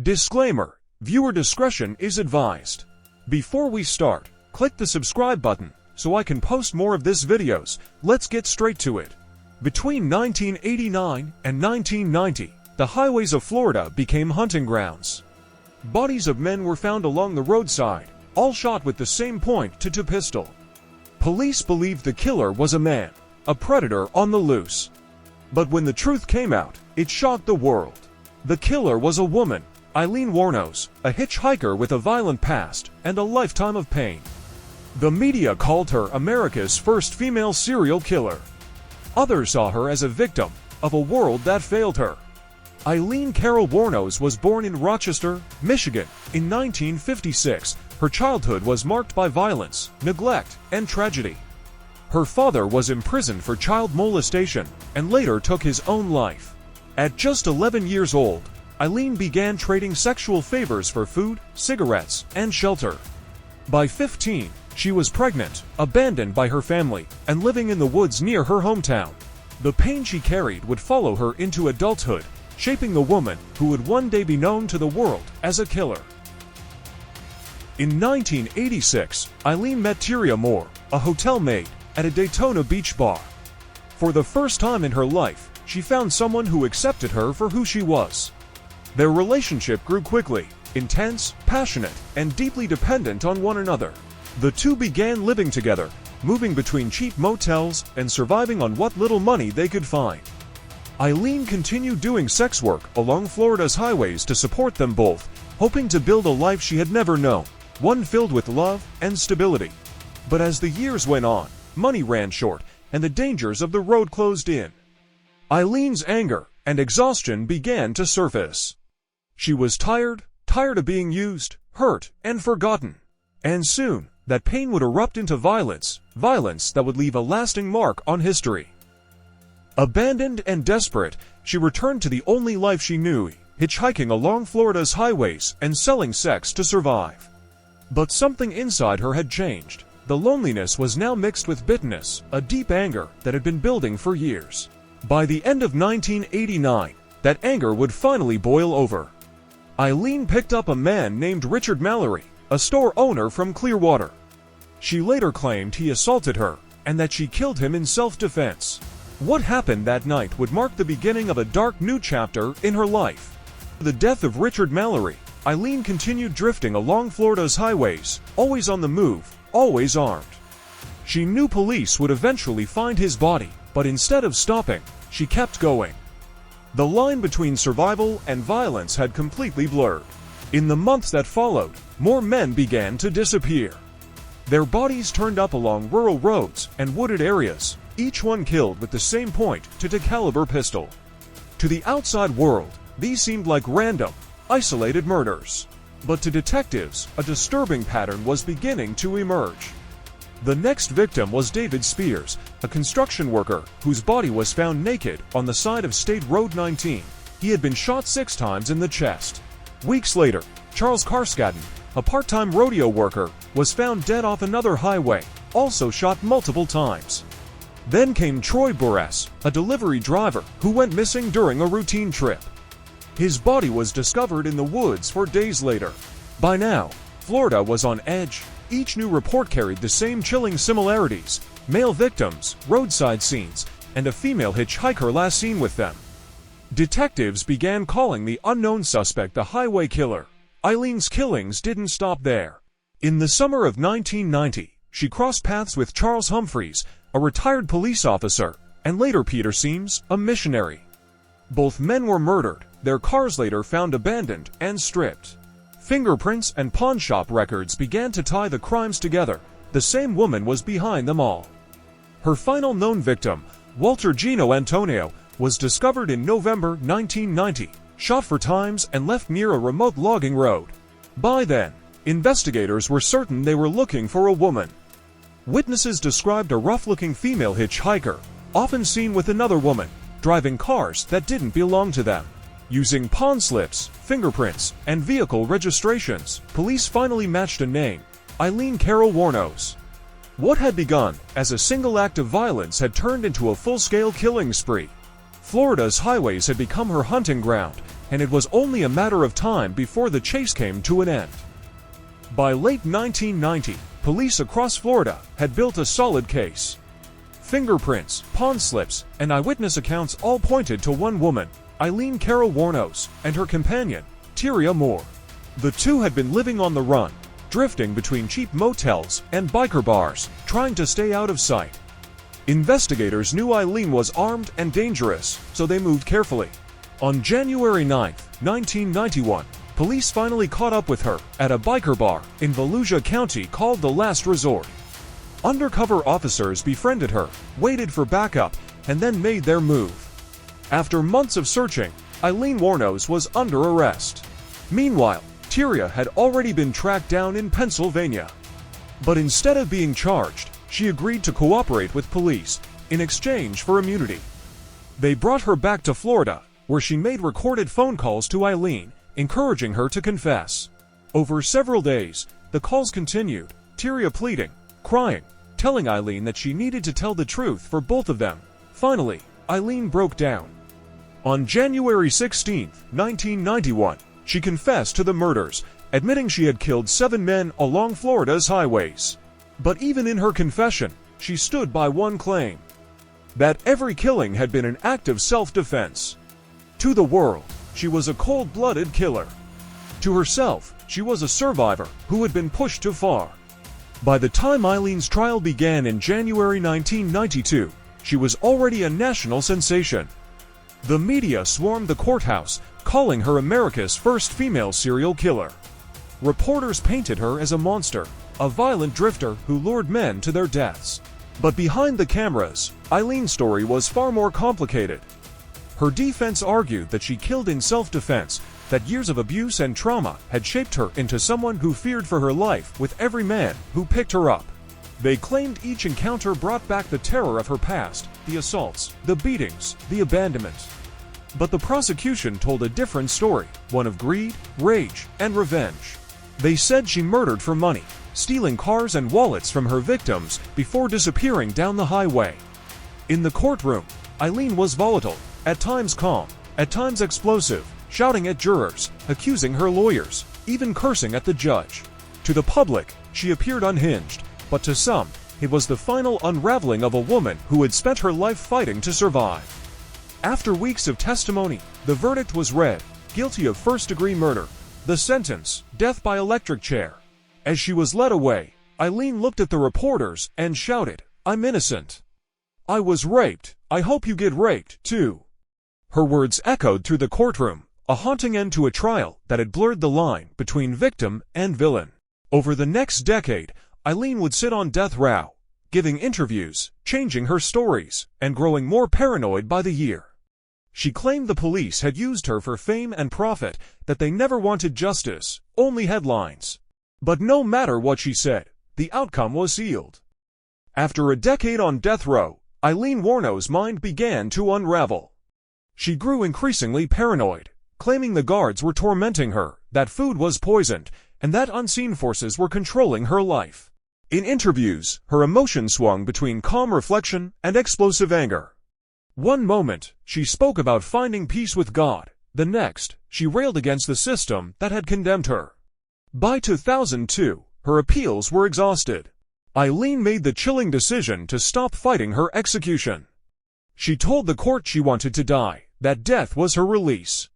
Disclaimer: viewer discretion is advised. Before we start, click the subscribe button so I can post more of these videos. Let's get straight to it. Between 1989 and 1990, the highways of Florida became hunting grounds. Bodies of men were found along the roadside, all shot with the same .22 pistol. Police believed the killer was a man, a predator on the loose. But when the truth came out, it shocked the world. The killer was a woman, Aileen Wuornos, a hitchhiker with a violent past and a lifetime of pain. The media called her America's first female serial killer. Others saw her as a victim of a world that failed her. Aileen Carol Wuornos was born in Rochester, Michigan, in 1956. Her childhood was marked by violence, neglect, and tragedy. Her father was imprisoned for child molestation and later took his own life. At just 11 years old, Aileen began trading sexual favors for food, cigarettes, and shelter. By 15, she was pregnant, abandoned by her family, and living in the woods near her hometown. The pain she carried would follow her into adulthood, shaping the woman who would one day be known to the world as a killer. In 1986, Aileen met Tyria Moore, a hotel maid, at a Daytona Beach bar. For the first time in her life, she found someone who accepted her for who she was. Their relationship grew quickly, intense, passionate, and deeply dependent on one another. The two began living together, moving between cheap motels and surviving on what little money they could find. Aileen continued doing sex work along Florida's highways to support them both, hoping to build a life she had never known, one filled with love and stability. But as the years went on, money ran short, and the dangers of the road closed in. Aileen's anger and exhaustion began to surface. She was tired of being used, hurt, and forgotten. And soon, that pain would erupt into violence that would leave a lasting mark on history. Abandoned and desperate, she returned to the only life she knew, hitchhiking along Florida's highways and selling sex to survive. But something inside her had changed. The loneliness was now mixed with bitterness, a deep anger that had been building for years. By the end of 1989, that anger would finally boil over. Aileen picked up a man named Richard Mallory, a store owner from Clearwater. She later claimed he assaulted her, and that she killed him in self-defense. What happened that night would mark the beginning of a dark new chapter in her life. The death of Richard Mallory, Aileen continued drifting along Florida's highways, always on the move, always armed. She knew police would eventually find his body, but instead of stopping, she kept going. The line between survival and violence had completely blurred. In the months that followed, more men began to disappear. Their bodies turned up along rural roads and wooded areas, each one killed with the same .22 caliber pistol. To the outside world, these seemed like random, isolated murders. But to detectives, a disturbing pattern was beginning to emerge. The next victim was David Spears, a construction worker whose body was found naked on the side of State Road 19. He had been shot 6 times in the chest. Weeks later, Charles Carskaddon, a part-time rodeo worker, was found dead off another highway, also shot multiple times. Then came Troy Burress, a delivery driver who went missing during a routine trip. His body was discovered in the woods 4 days later. By now, Florida was on edge. Each new report carried the same chilling similarities: male victims, roadside scenes, and a female hitchhiker last seen with them. Detectives began calling the unknown suspect the highway killer. Aileen's killings didn't stop there. In the summer of 1990, she crossed paths with Charles Humphreys, a retired police officer, and later Peter Seams, a missionary. Both men were murdered, their cars later found abandoned and stripped. Fingerprints and pawnshop records began to tie the crimes together. The same woman was behind them all. Her final known victim, Walter Gino Antonio, was discovered in November 1990, shot 4 times and left near a remote logging road. By then, investigators were certain they were looking for a woman. Witnesses described a rough-looking female hitchhiker, often seen with another woman, driving cars that didn't belong to them. Using pawn slips, fingerprints, and vehicle registrations, police finally matched a name: Aileen Carol Wuornos. What had begun as a single act of violence had turned into a full-scale killing spree. Florida's highways had become her hunting ground, and it was only a matter of time before the chase came to an end. By late 1990, police across Florida had built a solid case. Fingerprints, pawn slips, and eyewitness accounts all pointed to one woman, Aileen Wuornos, and her companion, Tyria Moore. The two had been living on the run, drifting between cheap motels and biker bars, trying to stay out of sight. Investigators knew Aileen was armed and dangerous, so they moved carefully. On January 9, 1991, police finally caught up with her at a biker bar in Volusia County called The Last Resort. Undercover officers befriended her, waited for backup, and then made their move. After months of searching, Aileen Wuornos was under arrest. Meanwhile, Tyria had already been tracked down in Pennsylvania. But instead of being charged, she agreed to cooperate with police in exchange for immunity. They brought her back to Florida, where she made recorded phone calls to Aileen, encouraging her to confess. Over several days, the calls continued, Tyria pleading, crying, telling Aileen that she needed to tell the truth for both of them. Finally, Aileen broke down. On January 16, 1991, she confessed to the murders, admitting she had killed 7 men along Florida's highways. But even in her confession, she stood by one claim: that every killing had been an act of self-defense. To the world, she was a cold-blooded killer. To herself, she was a survivor who had been pushed too far. By the time Aileen's trial began in January 1992, she was already a national sensation. The media swarmed the courthouse, calling her America's first female serial killer. Reporters painted her as a monster, a violent drifter who lured men to their deaths. But behind the cameras, Aileen's story was far more complicated. Her defense argued that she killed in self-defense, that years of abuse and trauma had shaped her into someone who feared for her life with every man who picked her up. They claimed each encounter brought back the terror of her past, the assaults, the beatings, the abandonment. But the prosecution told a different story, one of greed, rage, and revenge. They said she murdered for money, stealing cars and wallets from her victims before disappearing down the highway. In the courtroom, Aileen was volatile, at times calm, at times explosive, shouting at jurors, accusing her lawyers, even cursing at the judge. To the public, she appeared unhinged, but to some, it was the final unraveling of a woman who had spent her life fighting to survive. After weeks of testimony, the verdict was read: guilty of first-degree murder. The sentence, death by electric chair. As she was led away, Aileen looked at the reporters and shouted, "I'm innocent. I was raped. I hope you get raped, too." Her words echoed through the courtroom, a haunting end to a trial that had blurred the line between victim and villain. Over the next decade, Aileen would sit on death row, giving interviews, changing her stories, and growing more paranoid by the year. She claimed the police had used her for fame and profit, that they never wanted justice, only headlines. But no matter what she said, the outcome was sealed. After a decade on death row, Aileen Wuornos' mind began to unravel. She grew increasingly paranoid, claiming the guards were tormenting her, that food was poisoned, and that unseen forces were controlling her life. In interviews, her emotions swung between calm reflection and explosive anger. One moment, she spoke about finding peace with God. The next, she railed against the system that had condemned her. By 2002, her appeals were exhausted. Aileen made the chilling decision to stop fighting her execution. She told the court she wanted to die, that death was her release.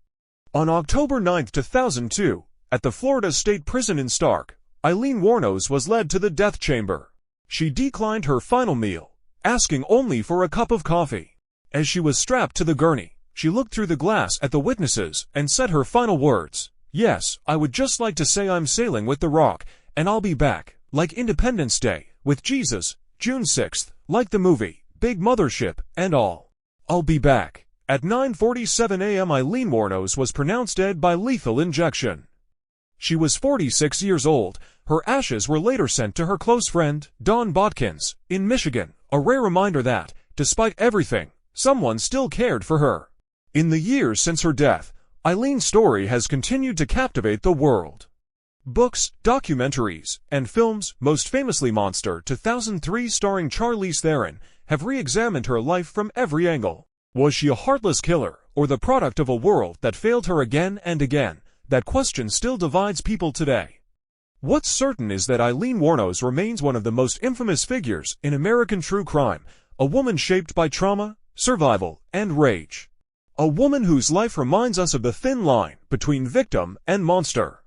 On October 9, 2002, at the Florida State Prison in Stark, Aileen Wuornos was led to the death chamber. She declined her final meal, asking only for a cup of coffee. As she was strapped to the gurney, she looked through the glass at the witnesses and said her final words: "Yes, I would just like to say I'm sailing with the Rock, and I'll be back, like Independence Day, with Jesus, June 6th, like the movie, big mothership, and all. I'll be back." At 9:47 a.m. Aileen Wuornos was pronounced dead by lethal injection. She was 46 years old. Her ashes were later sent to her close friend, Dawn Botkins, in Michigan, a rare reminder that, despite everything, someone still cared for her. In the years since her death, Aileen's story has continued to captivate the world. Books, documentaries, and films, most famously Monster 2003 starring Charlize Theron, have re-examined her life from every angle. Was she a heartless killer, or the product of a world that failed her again and again? That question still divides people today. What's certain is that Aileen Wuornos remains one of the most infamous figures in American true crime, a woman shaped by trauma, survival, and rage. A woman whose life reminds us of the thin line between victim and monster.